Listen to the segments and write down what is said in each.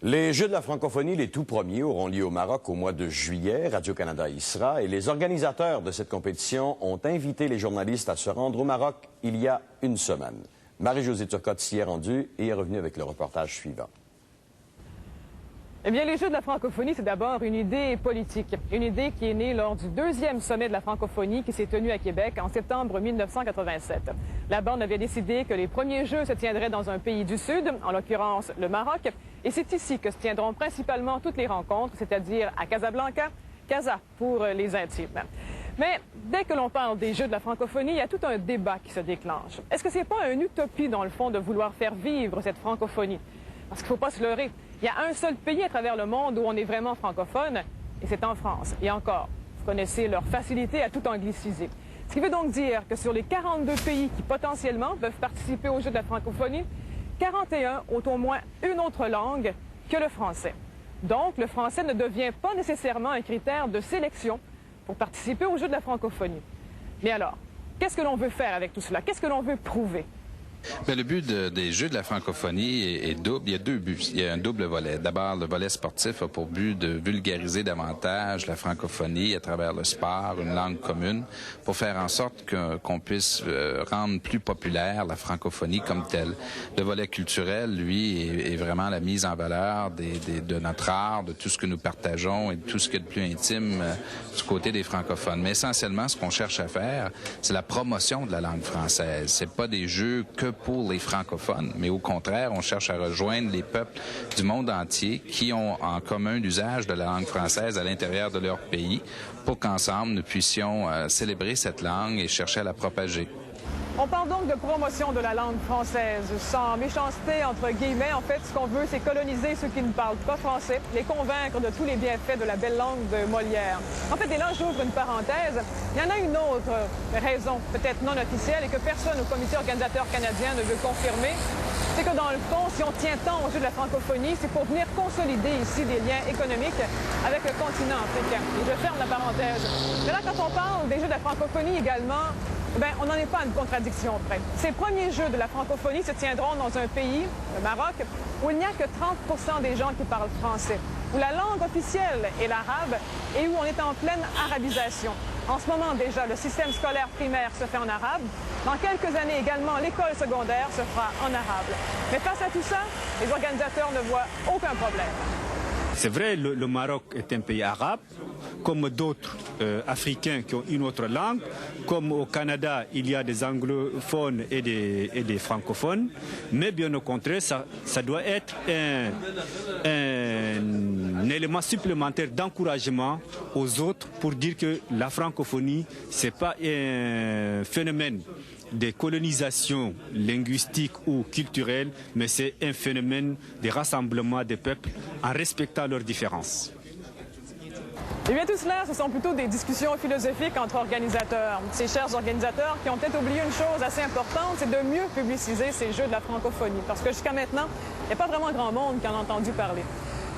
Les Jeux de la francophonie, les tout premiers, auront lieu au Maroc au mois de juillet. Radio-Canada y sera. Et les organisateurs de cette compétition ont invité les journalistes à se rendre au Maroc il y a une semaine. Marie-Josée Turcotte s'y est rendue et est revenue avec le reportage suivant. Eh bien, les Jeux de la francophonie, c'est d'abord une idée politique. Une idée qui est née lors du 2e sommet de la francophonie qui s'est tenu à Québec en septembre 1987. Là-bas, on avait décidé que les premiers Jeux se tiendraient dans un pays du Sud, en l'occurrence le Maroc. Et c'est ici que se tiendront principalement toutes les rencontres, c'est-à-dire à Casablanca, Casa pour les intimes. Mais dès que l'on parle des Jeux de la francophonie, il y a tout un débat qui se déclenche. Est-ce que c'est pas une utopie, dans le fond, de vouloir faire vivre cette francophonie? Parce qu'il ne faut pas se leurrer. Il y a un seul pays à travers le monde où on est vraiment francophone, et c'est en France. Et encore, vous connaissez leur facilité à tout angliciser. Ce qui veut donc dire que sur les 42 pays qui potentiellement peuvent participer aux Jeux de la francophonie, 41 ont au moins une autre langue que le français. Donc, le français ne devient pas nécessairement un critère de sélection pour participer aux Jeux de la francophonie. Mais alors, qu'est-ce que l'on veut faire avec tout cela? Qu'est-ce que l'on veut prouver? Bien, le but des Jeux de la francophonie est double. Il y a deux buts. Il y a un double volet. D'abord, le volet sportif a pour but de vulgariser davantage la francophonie à travers le sport, une langue commune, pour faire en sorte qu'on puisse rendre plus populaire la francophonie comme telle. Le volet culturel, lui, est vraiment la mise en valeur de notre art, de tout ce que nous partageons et de tout ce qui est de plus intime du côté des francophones. Mais essentiellement, ce qu'on cherche à faire, c'est la promotion de la langue française. C'est pas des jeux que pour les francophones, mais au contraire, on cherche à rejoindre les peuples du monde entier qui ont en commun l'usage de la langue française à l'intérieur de leur pays pour qu'ensemble, nous puissions célébrer cette langue et chercher à la propager. On parle donc de promotion de la langue française. Sans méchanceté, entre guillemets, en fait, ce qu'on veut, c'est coloniser ceux qui ne parlent pas français, les convaincre de tous les bienfaits de la belle langue de Molière. En fait, et là, j'ouvre une parenthèse. Il y en a une autre raison, peut-être non officielle, et que personne au comité organisateur canadien ne veut confirmer. C'est que dans le fond, si on tient tant aux Jeux de la francophonie, c'est pour venir consolider ici des liens économiques avec le continent africain. Et je ferme la parenthèse. Mais là, quand on parle des Jeux de la francophonie également, bien, on n'en est pas à une contradiction près. Ces premiers Jeux de la francophonie se tiendront dans un pays, le Maroc, où il n'y a que 30% des gens qui parlent français, où la langue officielle est l'arabe et où on est en pleine arabisation. En ce moment déjà, le système scolaire primaire se fait en arabe. Dans quelques années également, l'école secondaire se fera en arabe. Mais face à tout ça, les organisateurs ne voient aucun problème. C'est vrai, le Maroc est un pays arabe, comme d'autres Africains qui ont une autre langue. Comme au Canada, il y a des anglophones et des francophones. Mais bien au contraire, ça doit être un élément supplémentaire d'encouragement aux autres pour dire que la francophonie, ce n'est pas un phénomène de colonisation linguistique ou culturelle, mais c'est un phénomène de rassemblement des peuples en respectant leurs différences. Eh bien, tout cela, ce sont plutôt des discussions philosophiques entre organisateurs. Ces chers organisateurs qui ont peut-être oublié une chose assez importante, c'est de mieux publiciser ces Jeux de la francophonie. Parce que jusqu'à maintenant, il n'y a pas vraiment grand monde qui en a entendu parler.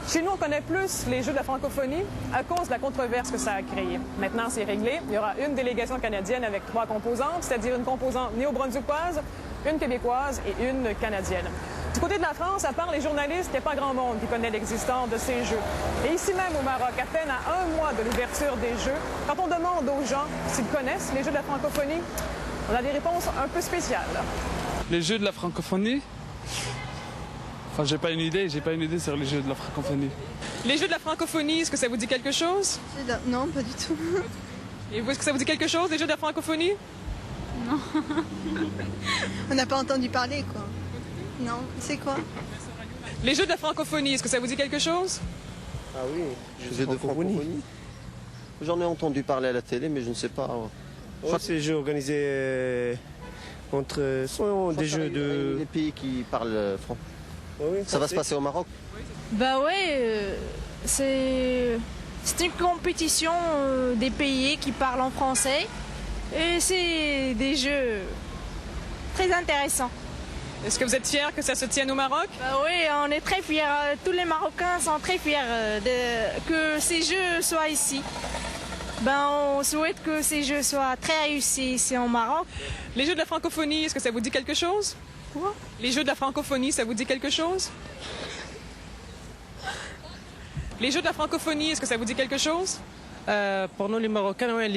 Chez nous, on connaît plus les Jeux de la francophonie à cause de la controverse que ça a créée. Maintenant, c'est réglé. Il y aura une délégation canadienne avec 3 composantes, c'est-à-dire une composante néo-brunswickoise, une québécoise et une canadienne. Du côté de la France, à part les journalistes, il n'y a pas grand monde qui connaît l'existence de ces Jeux. Et ici même au Maroc, à peine à 1 mois de l'ouverture des Jeux, quand on demande aux gens s'ils connaissent les Jeux de la francophonie, on a des réponses un peu spéciales. Les Jeux de la francophonie? Enfin, j'ai pas une idée sur les Jeux de la francophonie. Les Jeux de la francophonie, est-ce que ça vous dit quelque chose? Non, pas du tout. Et vous, est-ce que ça vous dit quelque chose, les Jeux de la francophonie? Non. On n'a pas entendu parler, quoi. Non, c'est quoi? Les Jeux de la francophonie, est-ce que ça vous dit quelque chose? Ah oui, les Jeux de francophonie. J'en ai entendu parler à la télé, mais je ne sais pas. Je crois que c'est des jeux organisés entre... sont des jeux de... Les pays qui parlent franc. Oui, ça va se passer au Maroc? Bah ouais, c'est une compétition des pays qui parlent en français. Et c'est des jeux très intéressants. Est-ce que vous êtes fiers que ça se tienne au Maroc? Bah oui, on est très fiers. Tous les Marocains sont très fiers que ces jeux soient ici. Ben, on souhaite que ces jeux soient très réussis ici au Maroc. Les Jeux de la francophonie, est-ce que ça vous dit quelque chose? Quoi? Les Jeux de la francophonie, ça vous dit quelque chose? Les Jeux de la francophonie, est-ce que ça vous dit quelque chose? Pour nous les Marocains, oui,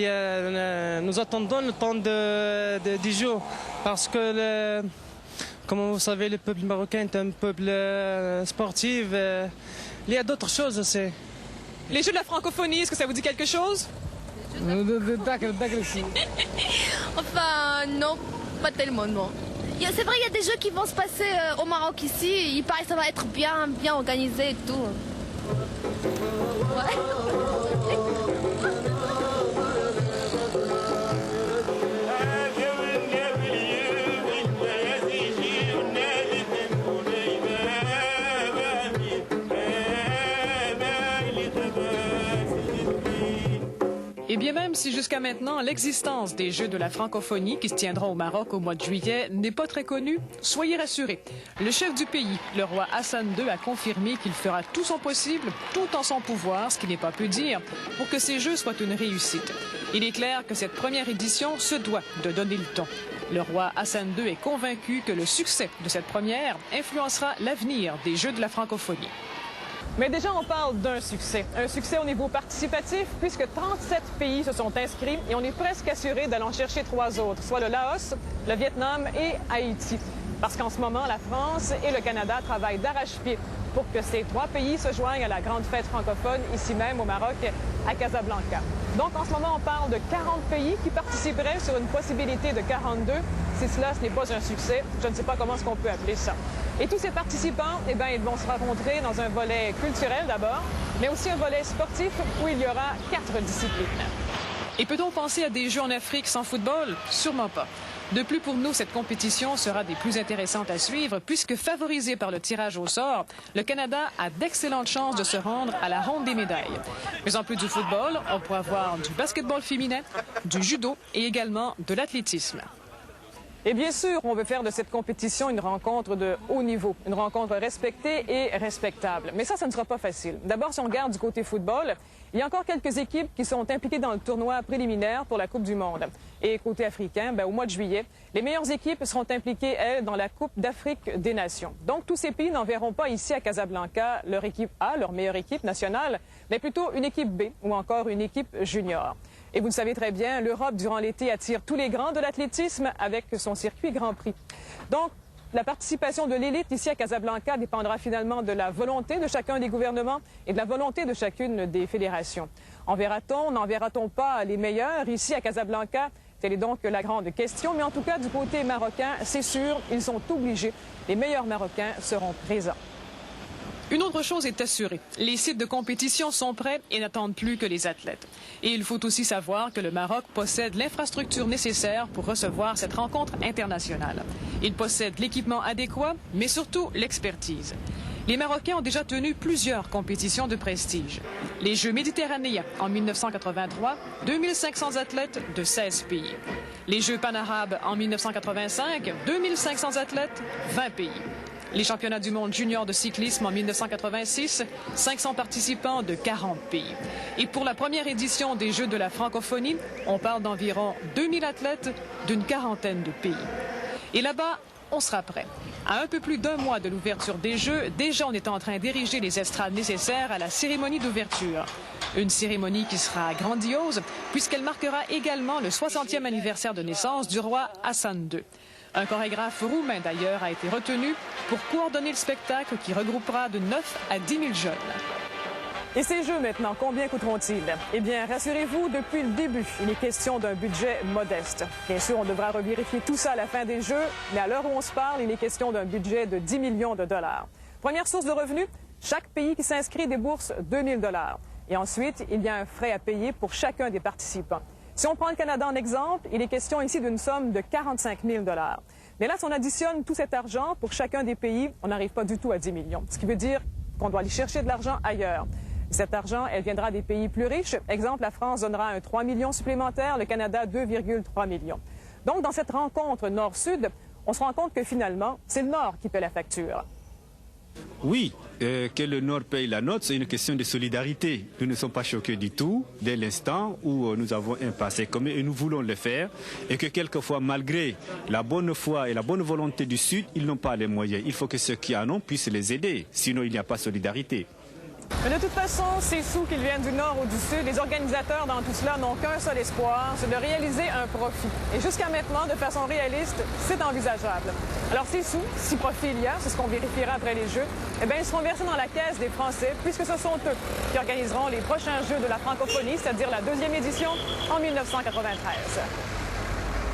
nous attendons le temps des Jeux parce que, comme vous savez, le peuple marocain est un peuple sportif. Il y a d'autres choses aussi. Les Jeux de la francophonie, est-ce que ça vous dit quelque chose? Enfin, non, pas tellement, non. C'est vrai, il y a des jeux qui vont se passer au Maroc ici. Il paraît que ça va être bien organisé et tout. Ouais. Et bien même si jusqu'à maintenant l'existence des Jeux de la francophonie qui se tiendront au Maroc au mois de juillet n'est pas très connue, soyez rassurés. Le chef du pays, le roi Hassan II, a confirmé qu'il fera tout son possible, tout en son pouvoir, ce qui n'est pas peu dire, pour que ces Jeux soient une réussite. Il est clair que cette première édition se doit de donner le ton. Le roi Hassan II est convaincu que le succès de cette première influencera l'avenir des Jeux de la francophonie. Mais déjà, on parle d'un succès. Un succès au niveau participatif, puisque 37 pays se sont inscrits et on est presque assuré d'aller en chercher 3 autres, soit le Laos, le Vietnam et Haïti. Parce qu'en ce moment, la France et le Canada travaillent d'arrache-pied pour que ces 3 pays se joignent à la grande fête francophone, ici même au Maroc, à Casablanca. Donc, en ce moment, on parle de 40 pays qui participeraient sur une possibilité de 42. Si cela, ce n'est pas un succès, je ne sais pas comment est-ce qu'on peut appeler ça. Et tous ces participants, eh bien, ils vont se rencontrer dans un volet culturel d'abord, mais aussi un volet sportif où il y aura 4 disciplines. Et peut-on penser à des Jeux en Afrique sans football? Sûrement pas. De plus, pour nous, cette compétition sera des plus intéressantes à suivre puisque, favorisé par le tirage au sort, le Canada a d'excellentes chances de se rendre à la ronde des médailles. Mais en plus du football, on pourra voir du basketball féminin, du judo et également de l'athlétisme. Et bien sûr, on veut faire de cette compétition une rencontre de haut niveau, une rencontre respectée et respectable. Mais ça ne sera pas facile. D'abord, si on regarde du côté football, il y a encore quelques équipes qui sont impliquées dans le tournoi préliminaire pour la Coupe du Monde. Et côté africain, au mois de juillet, les meilleures équipes seront impliquées, elles, dans la Coupe d'Afrique des Nations. Donc, tous ces pays n'enverront pas ici à Casablanca leur équipe A, leur meilleure équipe nationale, mais plutôt une équipe B ou encore une équipe junior. Et vous le savez très bien, l'Europe, durant l'été, attire tous les grands de l'athlétisme avec son circuit Grand Prix. Donc, la participation de l'élite ici à Casablanca dépendra finalement de la volonté de chacun des gouvernements et de la volonté de chacune des fédérations. Enverra-t-on, n'enverra-t-on pas les meilleurs ici à Casablanca? Telle est donc la grande question. Mais en tout cas, du côté marocain, c'est sûr, ils sont obligés. Les meilleurs Marocains seront présents. Une autre chose est assurée. Les sites de compétition sont prêts et n'attendent plus que les athlètes. Et il faut aussi savoir que le Maroc possède l'infrastructure nécessaire pour recevoir cette rencontre internationale. Il possède l'équipement adéquat, mais surtout l'expertise. Les Marocains ont déjà tenu plusieurs compétitions de prestige. Les Jeux méditerranéens en 1983, 2500 athlètes de 16 pays. Les Jeux panarabes en 1985, 2500 athlètes, 20 pays. Les championnats du monde junior de cyclisme en 1986, 500 participants de 40 pays. Et pour la première édition des Jeux de la francophonie, on parle d'environ 2000 athlètes d'une quarantaine de pays. Et là-bas, on sera prêt. À un peu plus d'1 mois de l'ouverture des Jeux, déjà on est en train d'ériger les estrades nécessaires à la cérémonie d'ouverture. Une cérémonie qui sera grandiose puisqu'elle marquera également le 60e anniversaire de naissance du roi Hassan II. Un chorégraphe roumain, d'ailleurs, a été retenu pour coordonner le spectacle qui regroupera de 9 à 10 000 jeunes. Et ces Jeux, maintenant, combien coûteront-ils? Eh bien, rassurez-vous, depuis le début, il est question d'un budget modeste. Bien sûr, on devra revérifier tout ça à la fin des Jeux, mais à l'heure où on se parle, il est question d'un budget de 10 millions de dollars. Première source de revenus, chaque pays qui s'inscrit débourse 2 000 dollars. Et ensuite, il y a un frais à payer pour chacun des participants. Si on prend le Canada en exemple, il est question ici d'une somme de 45 000 dollars. Mais là, si on additionne tout cet argent pour chacun des pays, on n'arrive pas du tout à 10 millions. Ce qui veut dire qu'on doit aller chercher de l'argent ailleurs. Cet argent, elle viendra des pays plus riches. Exemple, la France donnera un 3 millions supplémentaire, le Canada 2,3 millions. Donc, dans cette rencontre Nord-Sud, on se rend compte que finalement, c'est le Nord qui paie la facture. Oui, que le Nord paye la note, c'est une question de solidarité. Nous ne sommes pas choqués du tout dès l'instant où nous avons un passé commun et nous voulons le faire. Et que quelquefois, malgré la bonne foi et la bonne volonté du Sud, ils n'ont pas les moyens. Il faut que ceux qui en ont puissent les aider, sinon il n'y a pas de solidarité. Mais de toute façon, ces sous qu'ils viennent du nord ou du sud, les organisateurs dans tout cela n'ont qu'un seul espoir, c'est de réaliser un profit. Et jusqu'à maintenant, de façon réaliste, c'est envisageable. Alors ces sous, si profit il y a, c'est ce qu'on vérifiera après les Jeux, eh bien, ils seront versés dans la caisse des Français, puisque ce sont eux qui organiseront les prochains Jeux de la francophonie, c'est-à-dire la 2e édition en 1993.